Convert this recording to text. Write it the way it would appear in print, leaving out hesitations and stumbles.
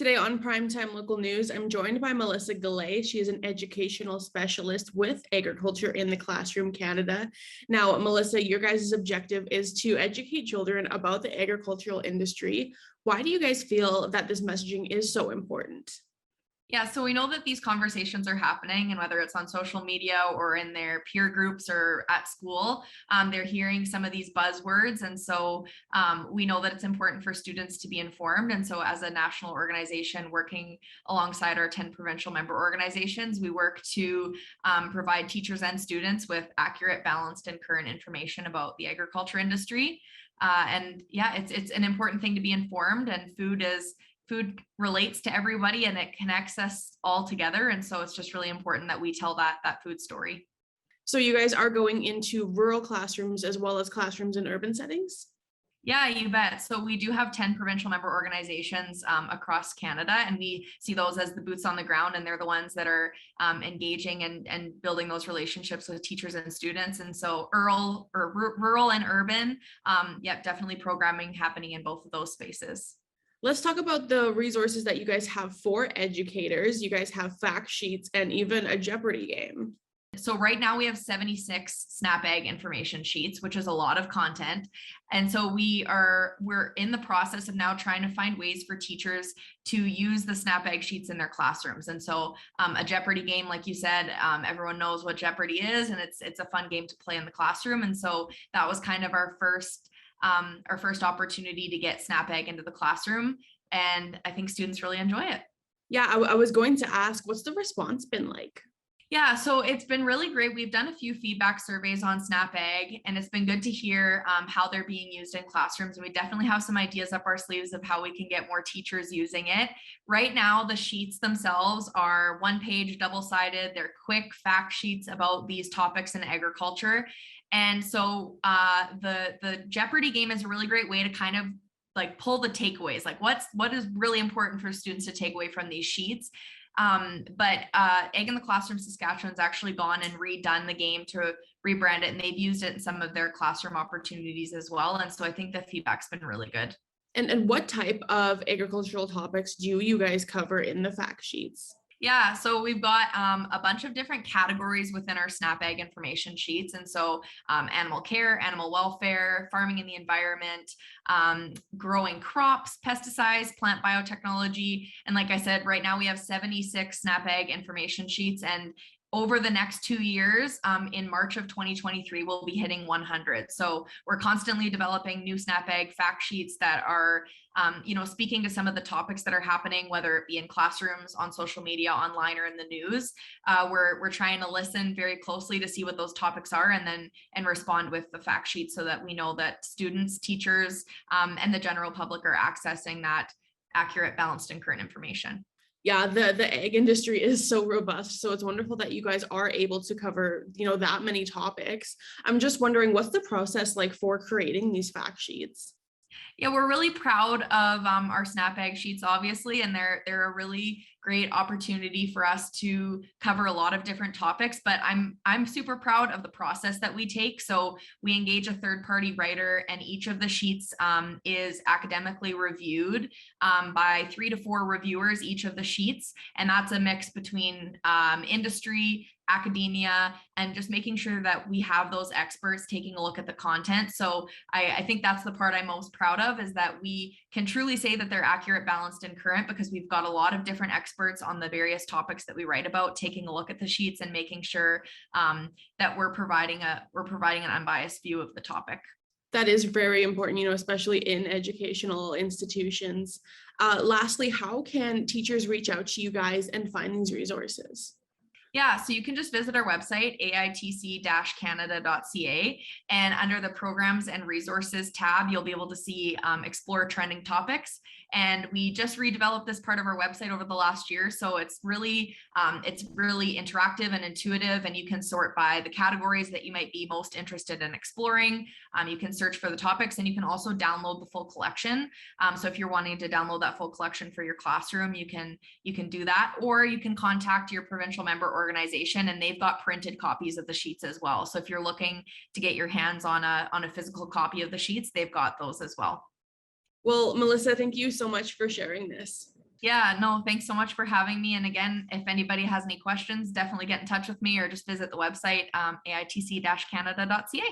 Today on Primetime Local News, I'm joined by Melissa Galley. She is an educational specialist with Agriculture in the Classroom Canada. Now, Melissa, your guys' objective is to educate children about the agricultural industry. Why do you guys feel that this messaging is so important? Yeah, so we know that these conversations are happening, and whether it's on social media or in their peer groups or at school, they're hearing some of these buzzwords. And so we know that it's important for students to be informed. And so as a national organization working alongside our 10 provincial member organizations, we work to provide teachers and students with accurate, balanced, and current information about the agriculture industry. And yeah, it's an important thing to be informed, and food relates to everybody and it connects us all together. And so it's just really important that we tell that food story. So you guys are going into rural classrooms as well as classrooms in urban settings? Yeah, you bet. So we do have 10 provincial member organizations across Canada, and we see those as the boots on the ground, and they're the ones that are engaging and building those relationships with teachers and students. And so rural and urban, definitely programming happening in both of those spaces. Let's talk about the resources that you guys have for educators. You guys have fact sheets and even a Jeopardy game. So right now we have 76 Snapbag information sheets, which is a lot of content. And so we're in the process of now trying to find ways for teachers to use the Snapbag sheets in their classrooms. And so a Jeopardy game, like you said, everyone knows what Jeopardy is, and it's a fun game to play in the classroom. And so that was kind of our first opportunity to get Snapbag into the classroom. And I think students really enjoy it. Yeah, I was going to ask, what's the response been like? Yeah, so it's been really great. We've done a few feedback surveys on Snapbag, and it's been good to hear how they're being used in classrooms. And we definitely have some ideas up our sleeves of how we can get more teachers using it. Right now, the sheets themselves are one-page, double-sided. They're quick fact sheets about these topics in agriculture. And so the Jeopardy game is a really great way to kind of like pull the takeaways, like what is really important for students to take away from these sheets. But Egg in the Classroom Saskatchewan's actually gone and redone the game to rebrand it, and they've used it in some of their classroom opportunities as well. And so I think the feedback's been really good. And what type of agricultural topics do you guys cover in the fact sheets? Yeah, so we've got a bunch of different categories within our Snapbag information sheets. And so animal care, animal welfare, farming in the environment, growing crops, pesticides, plant biotechnology. And like I said, right now we have 76 Snapbag information sheets, and over the next 2 years, in March of 2023, we'll be hitting 100. So we're constantly developing new Snapbag fact sheets that are, speaking to some of the topics that are happening, whether it be in classrooms, on social media, online, or in the news. We're trying to listen very closely to see what those topics are, and respond with the fact sheet so that we know that students, teachers, and the general public are accessing that accurate, balanced, and current information. Yeah, the egg industry is so robust. So it's wonderful that you guys are able to cover, that many topics. I'm just wondering, what's the process like for creating these fact sheets? Yeah, we're really proud of our Snapbag sheets, obviously, and they're a really great opportunity for us to cover a lot of different topics. But I'm super proud of the process that we take. So we engage a third-party writer, and each of the sheets is academically reviewed by 3 to 4 reviewers, each of the sheets, and that's a mix between industry, academia, and just making sure that we have those experts taking a look at the content. So I think that's the part I'm most proud of, is that we can truly say that they're accurate, balanced, and current, because we've got a lot of different experts on the various topics that we write about taking a look at the sheets and making sure that we're providing an unbiased view of the topic. That is very important, especially in educational institutions. Lastly, how can teachers reach out to you guys and find these resources? Yeah, so you can just visit our website, aitc-canada.ca, and under the programs and resources tab, you'll be able to see explore trending topics. And we just redeveloped this part of our website over the last year. So it's really interactive and intuitive, and you can sort by the categories that you might be most interested in exploring. You can search for the topics, and you can also download the full collection. So if you're wanting to download that full collection for your classroom, you can do that, or you can contact your provincial member organization, and they've got printed copies of the sheets as well. So if you're looking to get your hands on a physical copy of the sheets, they've got those as well. Well, Melissa, thank you so much for sharing this. Yeah, no, thanks so much for having me. And again, if anybody has any questions, definitely get in touch with me or just visit the website, aitc-canada.ca.